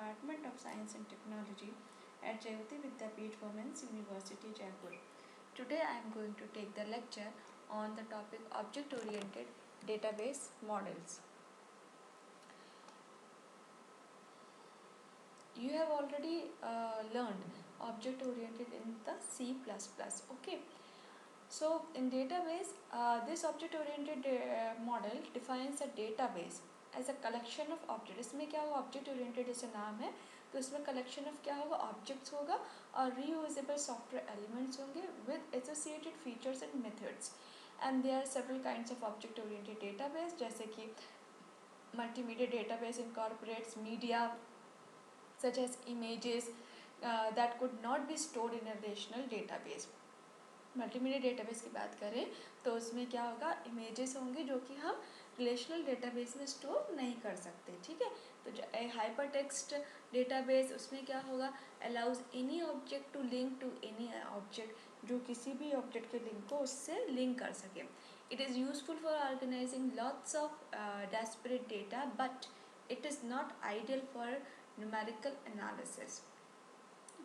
Department of Science and Technology at Jayoti Vidyapeeth Women's University, Jaipur. Today I am going to take the lecture on the topic Object-Oriented Database Models. You have already learned object-oriented in the C++, okay? So in database, this object-oriented model defines a database as a collection of objects. इसमें क्या होगा, object-oriented जैसे नाम है तो इसमें collection of क्या होगा, objects होगा और reusable software elements होंगे with associated features and methods. And there are several kinds of object-oriented database जैसे कि multimedia database incorporates media such as images that could not be stored in a relational database. Multimedia database की बात करें तो उसमें क्या होगा, images होंगे जो कि हम रिलेशनल डेटाबेस में स्टोर नहीं कर सकते, ठीक है। तो जो हाइपर टेक्स्ट डेटाबेस उसमें क्या होगा, allows any object to link to any object, जो किसी भी ऑब्जेक्ट के लिंक को उससे लिंक कर सके। It is useful for organising lots of desperate data but it is not ideal for numerical analysis.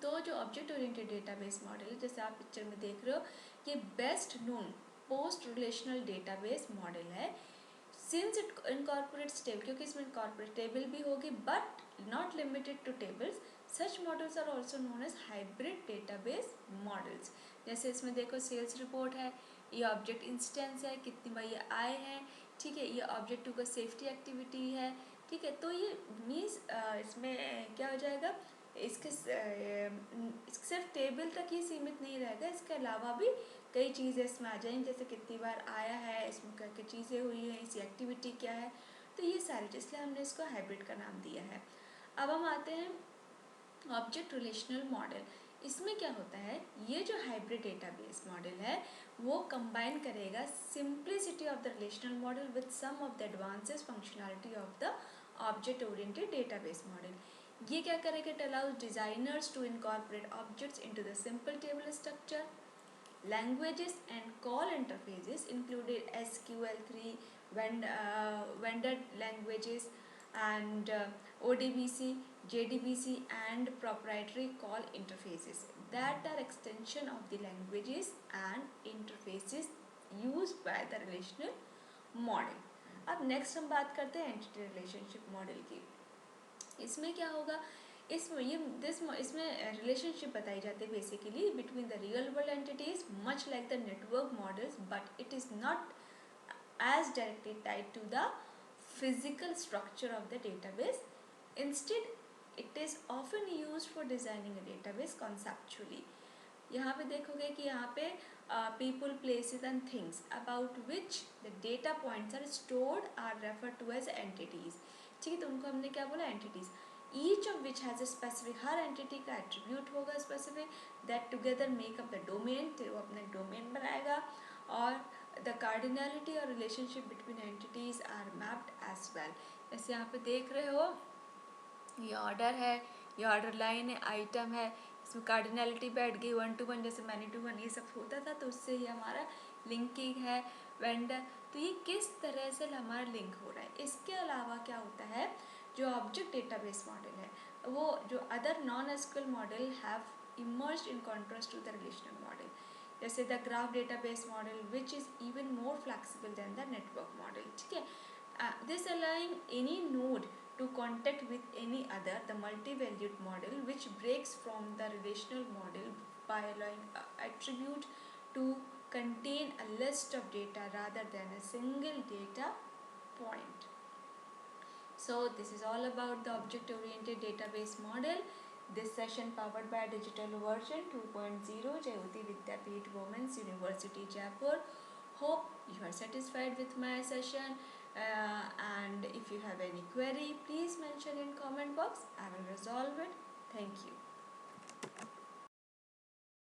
तो जो ऑब्जेक्ट ओरिएंटेड डेटाबेस मॉडल है, जैसे आप पिक्चर में देख रहे हो, ये best known post relational database model है सिंस इट इनकॉर्पोरेट्स टेबल, क्योंकि इसमें इनकॉर्पोरेट टेबल भी होगी but not limited to tables. Such models are also known as hybrid database models. जैसे इसमें देखो सेल्स रिपोर्ट है, ये ऑब्जेक्ट इंस्टेंस है, कितनी बार ये आए हैं, ठीक है, ये ऑब्जेक्ट टू का सेफ्टी एक्टिविटी है, ठीक है। तो ये मीन्स इसमें क्या हो जाएगा, इसके सिर्फ टेबल तक ही सीमित नहीं रहेगा, इसके अलावा भी कई चीज़ें इसमें आ जाएंगी, जैसे कितनी बार आया है, इसमें क्या क्या चीज़ें हुई हैं, इसकी एक्टिविटी क्या है, तो ये सारी चीज़, इसलिए हमने इसको हाइब्रिड का नाम दिया है। अब हम आते हैं ऑब्जेक्ट रिलेशनल मॉडल। इसमें क्या होता है, ये जो हाइब्रिड डेटाबेस मॉडल है वो कंबाइन करेगा simplicity of the relational model with some of the advances functionality of the object oriented database model. ये क्या करेगा, it allows designers to incorporate objects into the simple table structure, languages and call interfaces included SQL3, vendor languages and ODBC, JDBC and proprietary call interfaces that are extension of the languages and interfaces used by the relational model. अब next हम बात करते हैं entity relationship model की। इसमें क्या होगा, इसमें रिलेशनशिप बताई जाती है basically between the real world entities much like the network models but it is not as directly tied to the physical structure of the database. Instead it is often used for designing a database conceptually. यहाँ पे देखोगे कि यहाँ पे people, places and things about which the data points are stored are refer to as entities, ठीक है। तो उनको हमने क्या बोला, entities. Each of which has a specific, हर एंटिटी का एट्रीब्यूट होगा specific, that together make up the domain, वो अपना डोमेन बनाएगा। और द कार्डिनलिटी और relationship between entities are mapped as well. जैसे यहाँ पे देख रहे हो, ये ऑर्डर है, ये ऑर्डर लाइन है, आइटम है, इसमें कार्डिनलिटी बैठ गई 1 to 1, जैसे मैनी टू वन ये सब होता था, तो उससे ही हमारा लिंकिंग है, वेंडर। तो ये किस तरह से हमारा लिंक हो रहा है। इसके अलावा क्या होता है, जो ऑब्जेक्ट डेटाबेस मॉडल है, वो जो other non SQL model have emerged in contrast to the relational model, जैसे the graph database model which is even more flexible than the network model, ठीक है। This allowing any node to contact with any other, the multi-valued model, which breaks from the relational model by allowing attribute to contain a list of data rather than a single data point. So this is all about the object-oriented database model. This session powered by Digital Version 2.0, Jayoti Vidyapeeth Women's University, Jaipur. Hope you are satisfied with my session, and if you have any query, please mention in comment box. I will resolve it. Thank you.